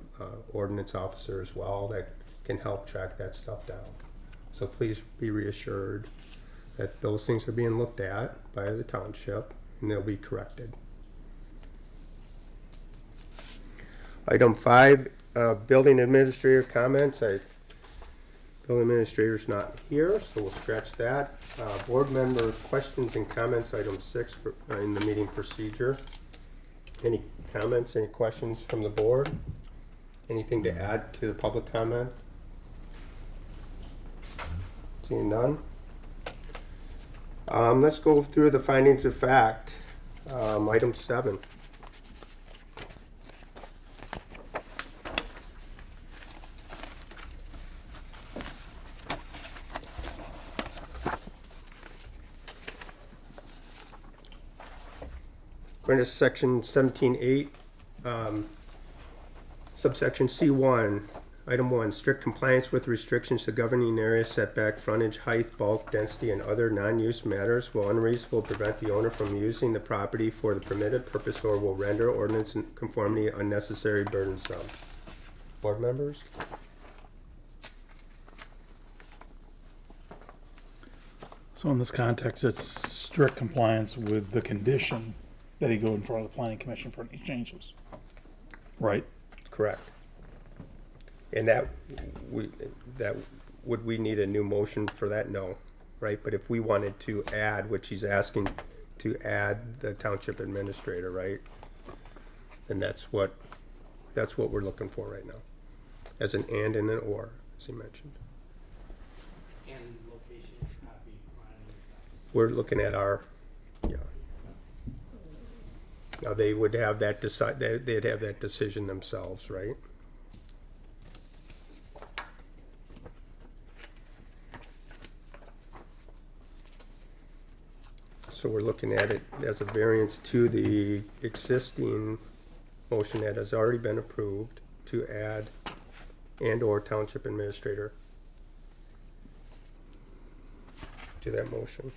Speaker 1: ordinance officer as well that can help track that stuff down. So please be reassured that those things are being looked at by the township and they'll be corrected. Item 5, building administrator comments. Building administrator's not here, so we'll scratch that. Board member questions and comments, item 6 in the meeting procedure. Any comments, any questions from the board? Anything to add to the public comment? Seeing none. Let's go through the findings of fact. Item 7. Going to section 17.8, subsection C1, item 1, strict compliance with restrictions to governing area, setback, frontage, height, bulk, density, and other non-use matters will unreasonably prevent the owner from using the property for the permitted purpose or will render ordinance conformity unnecessary burdensome. Board members?
Speaker 4: So in this context, it's strict compliance with the condition that he go in front of the planning commission for any changes. Right?
Speaker 1: Correct. And would we need a new motion for that? No, right? But if we wanted to add, which he's asking to add the township administrator, right? Then that's what we're looking for right now, as an and an or, as he mentioned.
Speaker 2: And location, copy,
Speaker 1: We're looking at our, yeah. Now they would have that they'd have that decision themselves, right? So we're looking at it as a variance to the existing motion that has already been approved to add and or township administrator to that motion.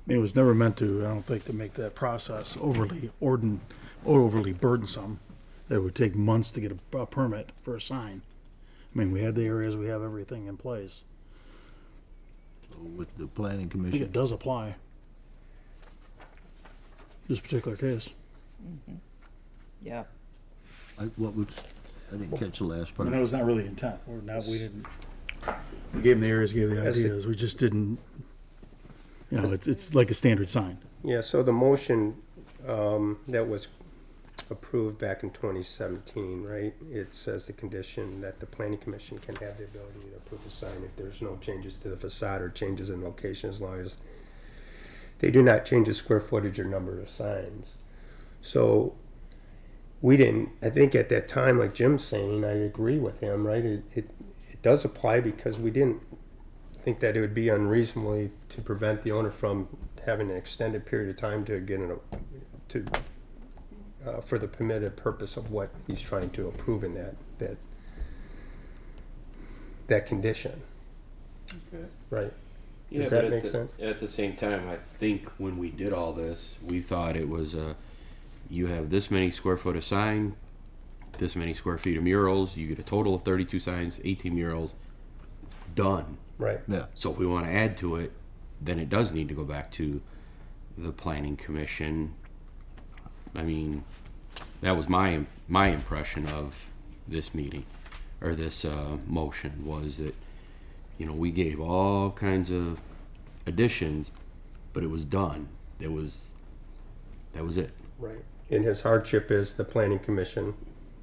Speaker 4: It was never meant to, I don't think, to make that process overly burdensome. It would take months to get a permit for a sign. I mean, we had the areas, we have everything in place.
Speaker 3: With the planning
Speaker 4: I think
Speaker 3: commission,
Speaker 4: it does apply. This particular case.
Speaker 7: Yeah.
Speaker 3: I didn't catch the last part.
Speaker 4: And that was not really intent. We gave them the areas, gave the
Speaker 1: As the-
Speaker 4: ideas. We just didn't, it's like a standard sign.
Speaker 1: Yeah, so the motion that was approved back in 2017, right? It says the condition that the planning commission can have the ability to approve a sign if there's no changes to the facade or changes in location, as long as they do not change the square footage or number of signs. So we didn't, I think at that time, like Jim's saying, I agree with him, right? It does apply because we didn't think that it would be unreasonably to prevent the owner from having an extended period of time to get for the permitted purpose of what he's trying to approve in that condition,
Speaker 5: Okay.
Speaker 1: right?
Speaker 6: Yeah,
Speaker 1: Does
Speaker 6: but
Speaker 1: that make sense?
Speaker 6: At the same time, I think when we did all this, we thought it was you have this many square foot of sign, this many square feet of murals, you get a total of 32 signs, 18 murals, done.
Speaker 1: Right.
Speaker 3: Yeah.
Speaker 6: So if we want to add to it, then it does need to go back to the planning commission. I mean, that was my impression of this meeting, or this motion, was that, we gave all kinds of additions, but it was done. That was it.
Speaker 1: Right. And his hardship is the planning commission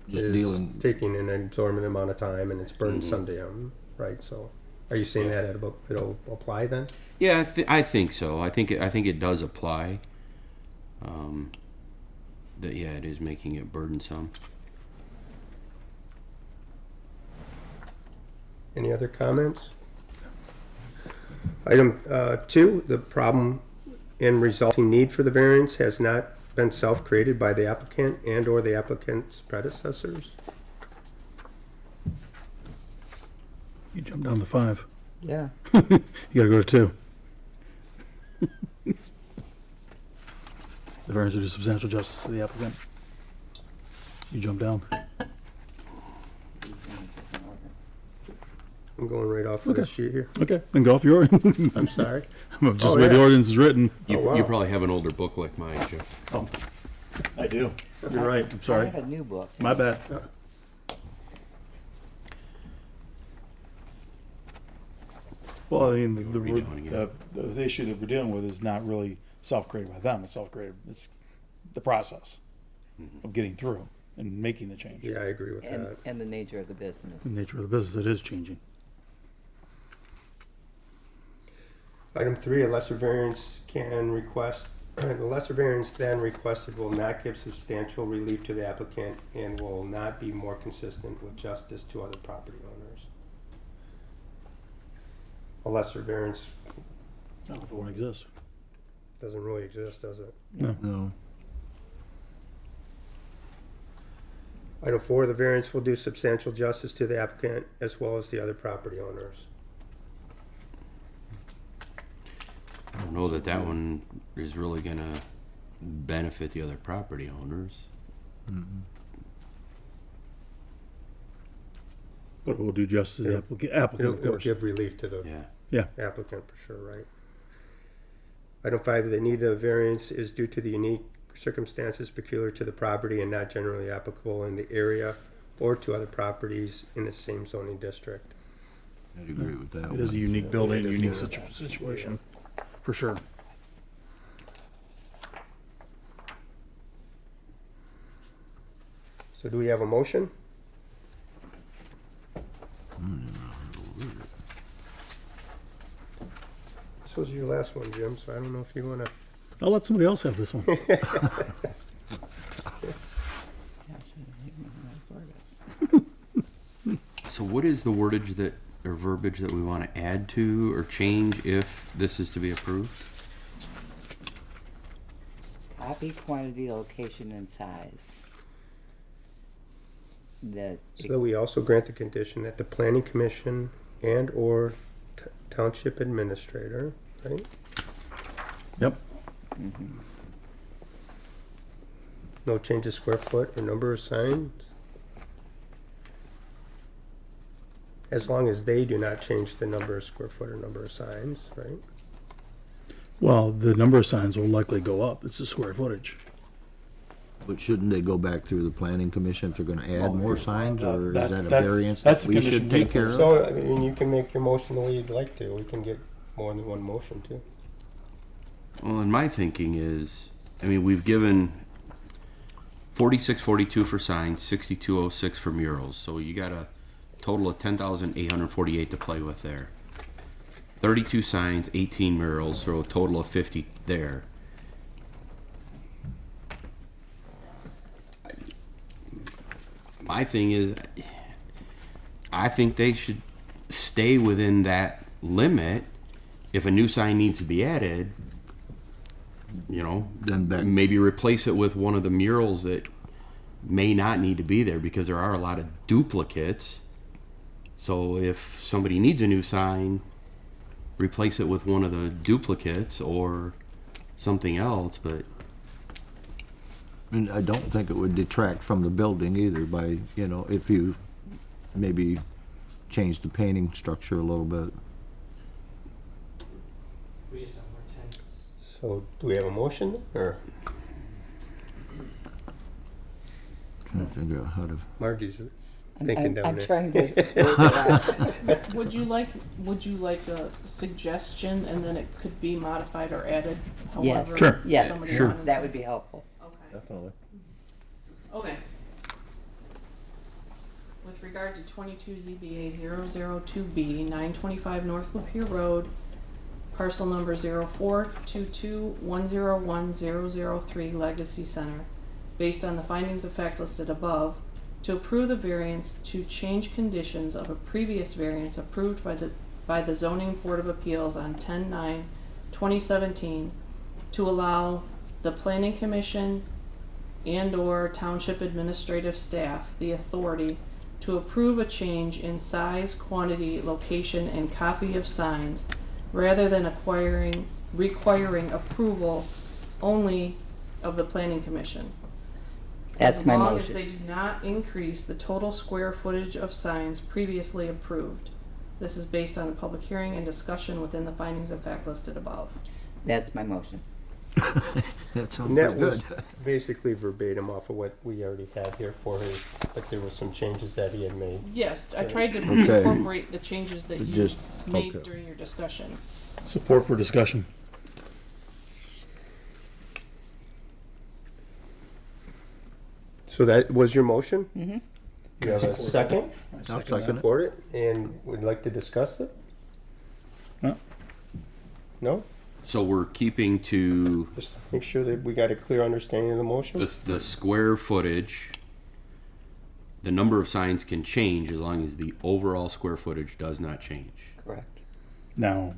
Speaker 3: Just
Speaker 1: is
Speaker 3: dealing-
Speaker 1: taking an exorbitant amount of time and it's burdensome to him, right? So are you saying that it'll apply then?
Speaker 6: Yeah, I think so. I think it does apply. That it is making it burdensome.
Speaker 1: Any other comments? Item 2, the problem and resulting need for the variance has not been self-created by the applicant and or the applicant's predecessors.
Speaker 4: You jump down to 5.
Speaker 7: Yeah.
Speaker 4: You gotta go to 2. The variance will do substantial justice to the applicant. You jump down.
Speaker 1: I'm going right off of the sheet here.
Speaker 4: Okay, then go off your.
Speaker 1: I'm sorry.
Speaker 4: Just
Speaker 1: Oh,
Speaker 4: the way the
Speaker 1: yeah.
Speaker 4: ordinance is written.
Speaker 6: You,
Speaker 1: Oh, wow.
Speaker 6: you probably have an older book like mine, Jeff.
Speaker 4: Oh, I do. You're right. I'm
Speaker 7: I
Speaker 4: sorry.
Speaker 7: have a new book.
Speaker 4: My bad. Well, I mean,
Speaker 6: Redoing again.
Speaker 4: the issue that we're dealing with is not really self-created by them. It's self-created. It's the process of getting through and making the change.
Speaker 1: Yeah, I agree with that.
Speaker 7: And the nature of the business.
Speaker 4: The nature of the business, it is changing.
Speaker 1: Item 3, a lesser variance can request, the lesser variance then requested will not give substantial relief to the applicant and will not be more consistent with justice to other property owners. A lesser variance
Speaker 4: I don't know if it won't exist.
Speaker 1: doesn't really exist, does it?
Speaker 3: No.
Speaker 1: Item 4, the variance will do substantial justice to the applicant as well as the other property owners.
Speaker 6: I don't know that one is really gonna benefit the other property owners.
Speaker 4: But it will do justice to the applicant, of
Speaker 1: It'll
Speaker 4: course.
Speaker 1: give relief to the
Speaker 6: Yeah.
Speaker 4: Yeah.
Speaker 1: applicant for sure, right? Item 5, the need of variance is due to the unique circumstances peculiar to the property and not generally applicable in the area or to other properties in the same zoning district.
Speaker 3: I'd agree with that.
Speaker 4: It is a unique building, a unique situation, for sure.
Speaker 1: So do we have a motion? This was your last one, Jim, so I don't know if you want to.
Speaker 4: I'll let somebody else have this one.
Speaker 6: So what is the wordage or verbiage that we want to add to or change if this is to be approved?
Speaker 7: Copy, quantity, location, and size. That,
Speaker 1: So we also grant the condition that the planning commission and or township administrator, right?
Speaker 4: Yep.
Speaker 1: No change of square foot or number of signs? As long as they do not change the number of square foot or number of signs, right?
Speaker 4: Well, the number of signs will likely go up. It's the square footage.
Speaker 3: But shouldn't they go back through the planning commission if they're gonna add more signs, or is that a
Speaker 4: that's-
Speaker 3: variance
Speaker 4: that's
Speaker 3: that
Speaker 4: the
Speaker 3: we
Speaker 4: condition
Speaker 3: should
Speaker 4: we
Speaker 3: take
Speaker 4: put.
Speaker 3: care of?
Speaker 1: So, I mean, you can make your motion the way you'd like to. We can get more than one motion too.
Speaker 6: Well, and my thinking is, I mean, we've given 4642 for signs, 6206 for murals, so you got a total of 10,848 to play with there. 32 signs, 18 murals, so a total of 50 there. My thing is, I think they should stay within that limit. If a new sign needs to be added, you know,
Speaker 3: Then back-
Speaker 6: maybe replace it with one of the murals that may not need to be there, because there are a lot of duplicates. So if somebody needs a new sign, replace it with one of the duplicates or something else, but
Speaker 3: And I don't think it would detract from the building either by, you know, if you maybe change the painting structure a little bit.
Speaker 2: We just have more tents.
Speaker 1: So, do we have a motion or
Speaker 3: Trying to figure out how to.
Speaker 1: Margie's thinking down
Speaker 7: I'm
Speaker 1: there?
Speaker 7: trying to figure it out.
Speaker 5: Would you like a suggestion and then it could be modified or added
Speaker 7: Yes,
Speaker 5: however
Speaker 4: Sure.
Speaker 7: yes,
Speaker 5: somebody
Speaker 4: Sure.
Speaker 5: wanted
Speaker 7: that
Speaker 5: to?
Speaker 7: would be helpful.
Speaker 5: Okay.
Speaker 3: Definitely.
Speaker 5: Okay. With regard to 22 ZBA 002B, 925 North Lapeer Road, parcel number 0422101003 Legacy Center, based on the findings of fact listed above, to approve the variance to change conditions of a previous variance approved by the Zoning Board of Appeals on 10/9/2017 to allow the Planning Commission and/or Township administrative staff the authority to approve a change in size, quantity, location, and copy of signs, rather than requiring approval only of the Planning Commission.
Speaker 7: That's my
Speaker 5: As long as
Speaker 7: motion.
Speaker 5: they do not increase the total square footage of signs previously approved. This is based on a public hearing and discussion within the findings of fact listed above.
Speaker 7: That's my motion.
Speaker 3: That sounds
Speaker 1: And that
Speaker 3: pretty
Speaker 1: was
Speaker 3: good.
Speaker 1: basically verbatim off of what we already had here for his, but there was some changes that he had made.
Speaker 5: Yes, I tried to
Speaker 3: Okay.
Speaker 5: incorporate the changes that you
Speaker 3: Just-
Speaker 5: made
Speaker 3: okay.
Speaker 5: during your discussion.
Speaker 4: Support for discussion.
Speaker 1: So that was your motion? Mm-hmm. You have a second?
Speaker 3: I'll second it.
Speaker 1: Support it, and would like to discuss it?
Speaker 4: No.
Speaker 1: No?
Speaker 6: so we're keeping to
Speaker 1: Just make sure that we got a clear understanding of the motion?
Speaker 6: the square footage. The number of signs can change as long as the overall square footage does not change.
Speaker 7: Correct.
Speaker 4: Now,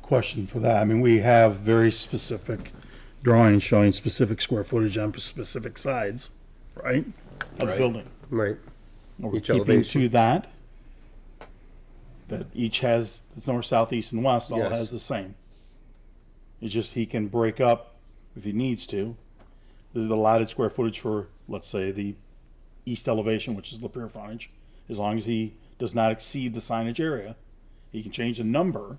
Speaker 4: question for that. I mean, we have very specific drawings showing specific square footage on specific sides, right? Of the
Speaker 6: Right.
Speaker 4: building.
Speaker 1: Right.
Speaker 4: Are we
Speaker 1: Each
Speaker 4: keeping
Speaker 1: elevation.
Speaker 4: to that? That each has, it's north, south, east, and west, all
Speaker 1: Yes.
Speaker 4: has the same. It's just he can break up if he needs to. There's the allotted square footage for, let's say, the east elevation, which is Lapeer frontage. As long as he does not exceed the signage area, he can change the number,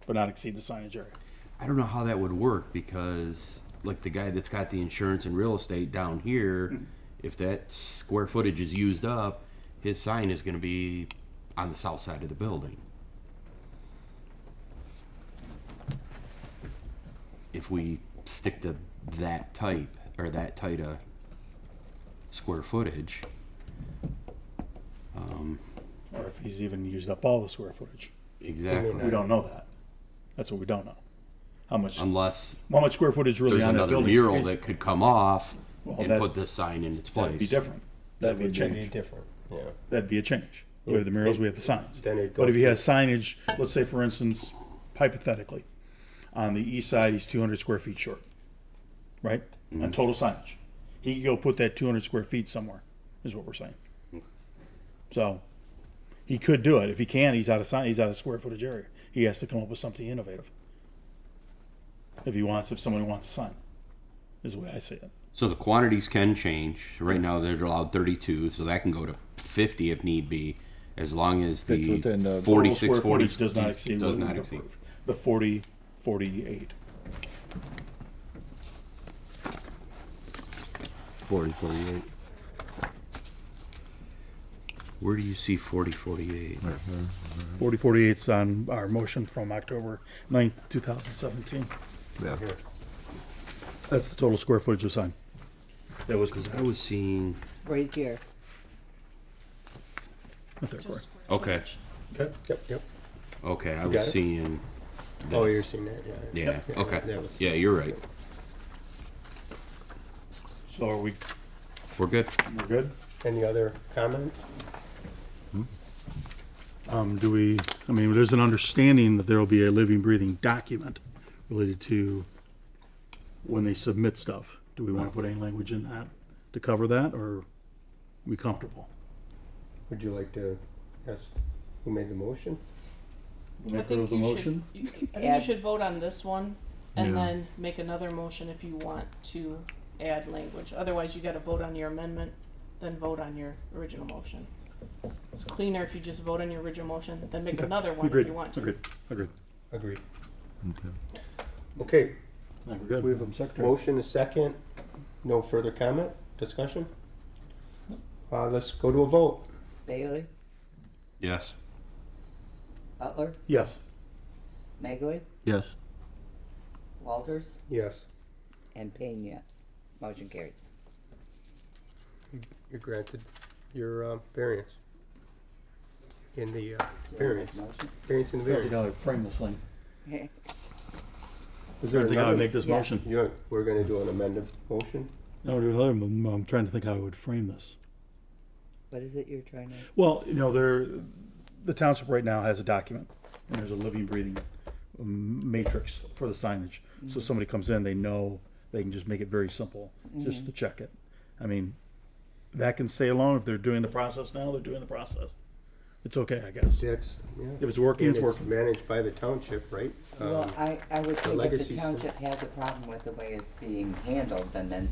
Speaker 4: but not exceed the signage area.
Speaker 6: I don't know how that would work, because like the guy that's got the insurance and real estate down here, if that square footage is used up, his sign is going to be on the south side of the building. If we stick to that type or that tight a square footage,
Speaker 4: Or if he's even used up all the square footage.
Speaker 6: exactly.
Speaker 4: We don't know that. That's what we don't know. How much square footage really
Speaker 6: There's
Speaker 4: on that
Speaker 6: another
Speaker 4: building?
Speaker 6: mural that could come off
Speaker 4: Well,
Speaker 6: and
Speaker 4: that-
Speaker 6: put this sign in its place.
Speaker 4: That'd be different. That'd be a
Speaker 1: Would be
Speaker 4: change.
Speaker 1: different, yeah.
Speaker 4: That'd be a change. We have the murals, we have the signs.
Speaker 1: Then it'd go
Speaker 4: But if he
Speaker 1: to-
Speaker 4: has signage, let's say for instance, hypothetically, on the east side, he's 200 square feet short, right? On total signage. He could go put that 200 square feet somewhere, is what we're saying. So, he could do it. If he can, he's out of square footage area. He has to come up with something innovative. if somebody wants to sign, is the way I see it.
Speaker 6: So the quantities can change. Right now they're allowed 32, so that can go to 50 if need be, as long as
Speaker 3: Fits
Speaker 6: the
Speaker 3: within the
Speaker 6: 46,
Speaker 4: Square
Speaker 6: 40
Speaker 4: footage does not exceed.
Speaker 6: does
Speaker 4: what
Speaker 6: not
Speaker 4: we've
Speaker 6: exceed.
Speaker 4: approved. The 40, 48.
Speaker 3: 40, 48.
Speaker 6: Where do you see 40, 48?
Speaker 4: 40, 48's on our motion from October 9th, 2017.
Speaker 3: Yeah.
Speaker 4: That's the total square footage of sign. That was,
Speaker 6: I was seeing.
Speaker 7: Right here.
Speaker 4: not there, Corey.
Speaker 6: Okay.
Speaker 4: Okay.
Speaker 1: Yep.
Speaker 6: Okay, I
Speaker 1: got
Speaker 6: was
Speaker 1: it?
Speaker 6: seeing.
Speaker 1: Oh,
Speaker 6: this.
Speaker 1: you're seeing that, yeah.
Speaker 6: Yeah. Okay.
Speaker 1: that was-
Speaker 6: Yeah, you're right.
Speaker 4: So are
Speaker 6: We're good.
Speaker 4: we're good?
Speaker 1: Any other comments?
Speaker 4: There's an understanding that there will be a living, breathing document related to when they submit stuff. Do we want to put any language in that to cover that, or are we comfortable?
Speaker 1: Would you like to ask who made the motion?
Speaker 5: I think you should, I think you
Speaker 7: Add-
Speaker 5: should vote on this one and
Speaker 3: Yeah.
Speaker 5: then make another motion if you want to add language. Otherwise, you gotta vote on your amendment, then vote on your original motion. It's cleaner if you just vote on your original motion, then make another one if
Speaker 4: Agreed,
Speaker 5: you want to.
Speaker 4: agreed, agreed.
Speaker 1: Agreed.
Speaker 3: Okay.
Speaker 1: Okay,
Speaker 4: We're good.
Speaker 1: we have a motion, a second. No further comment, discussion? Let's go to a vote.
Speaker 7: Bailey,
Speaker 6: Yes.
Speaker 7: Butler,
Speaker 4: Yes.
Speaker 7: Magley,
Speaker 3: Yes.
Speaker 7: Walters,
Speaker 1: Yes,
Speaker 7: and Payne, yes. Motion carries.
Speaker 1: you're granted your variance. In the variance.
Speaker 7: Motion.
Speaker 1: Variance in the
Speaker 4: I think
Speaker 1: variance.
Speaker 4: I'll frame this thing.
Speaker 7: Okay.
Speaker 1: Is
Speaker 4: I
Speaker 1: there
Speaker 4: think I would
Speaker 1: another?
Speaker 4: make this
Speaker 7: Yeah.
Speaker 4: motion.
Speaker 1: We're gonna do an amended motion?
Speaker 4: No, do another, I'm trying to think how I would frame this.
Speaker 7: What is it you're trying to?
Speaker 4: Well, the township right now has a document, and there's a living, breathing matrix for the signage. So somebody comes in, they know, they can just make it very simple, just to check it. I mean, that can stay alone. If they're doing the process now, they're doing the process. It's okay, I guess.
Speaker 1: That's, yeah.
Speaker 4: If it's working,
Speaker 1: And
Speaker 4: it's working.
Speaker 1: managed by the township, right?
Speaker 7: Well, I would think if
Speaker 1: legacy
Speaker 7: the
Speaker 1: stuff.
Speaker 7: township has a problem with the way it's being handled, then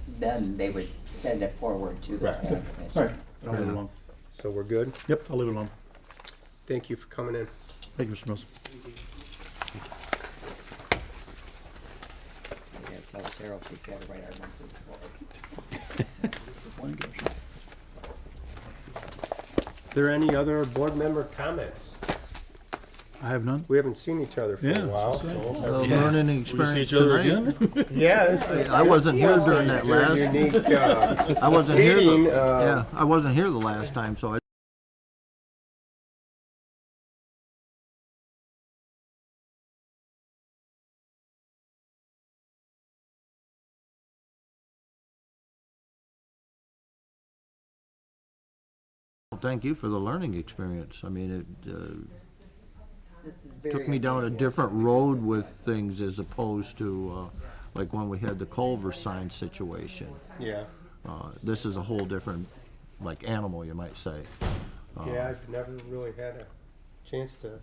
Speaker 7: they would send it forward to the
Speaker 4: Right.
Speaker 7: planning
Speaker 4: All
Speaker 7: commission.
Speaker 4: right, I'll leave it alone.
Speaker 1: So we're good?
Speaker 4: Yep, I'll leave it alone.
Speaker 1: Thank you for coming in.
Speaker 4: Thank you, Mr. Mills.
Speaker 7: We have to tell Cheryl she's got to write our monthly reports.
Speaker 1: Are there any other board member comments?
Speaker 4: I have none.
Speaker 1: We haven't seen each other for
Speaker 4: Yeah,
Speaker 1: a while,
Speaker 4: that's what I'm saying.
Speaker 1: so.
Speaker 3: Learning
Speaker 4: Will we see
Speaker 3: experience
Speaker 4: each other
Speaker 3: tonight.
Speaker 4: again?
Speaker 1: Yeah, this
Speaker 3: I wasn't here during that
Speaker 1: your
Speaker 3: last.
Speaker 1: unique,
Speaker 3: I wasn't here.
Speaker 1: meeting,
Speaker 3: Yeah, I wasn't here the last time, so I. Well, thank you for the learning experience. I mean, it
Speaker 7: This is very
Speaker 3: took me down a different road with things as opposed to, like when we had the Culver sign situation.
Speaker 1: Yeah,
Speaker 3: This is a whole different, like, animal, you might say.
Speaker 1: yeah, I've never really had a chance to.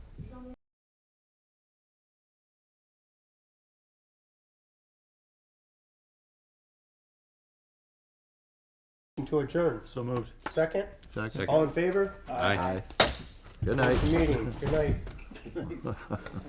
Speaker 1: To adjourn.
Speaker 4: So moved.
Speaker 1: Second?
Speaker 3: Second.
Speaker 1: All in favor?
Speaker 6: Aye.
Speaker 3: Good night.
Speaker 1: Meeting, good night.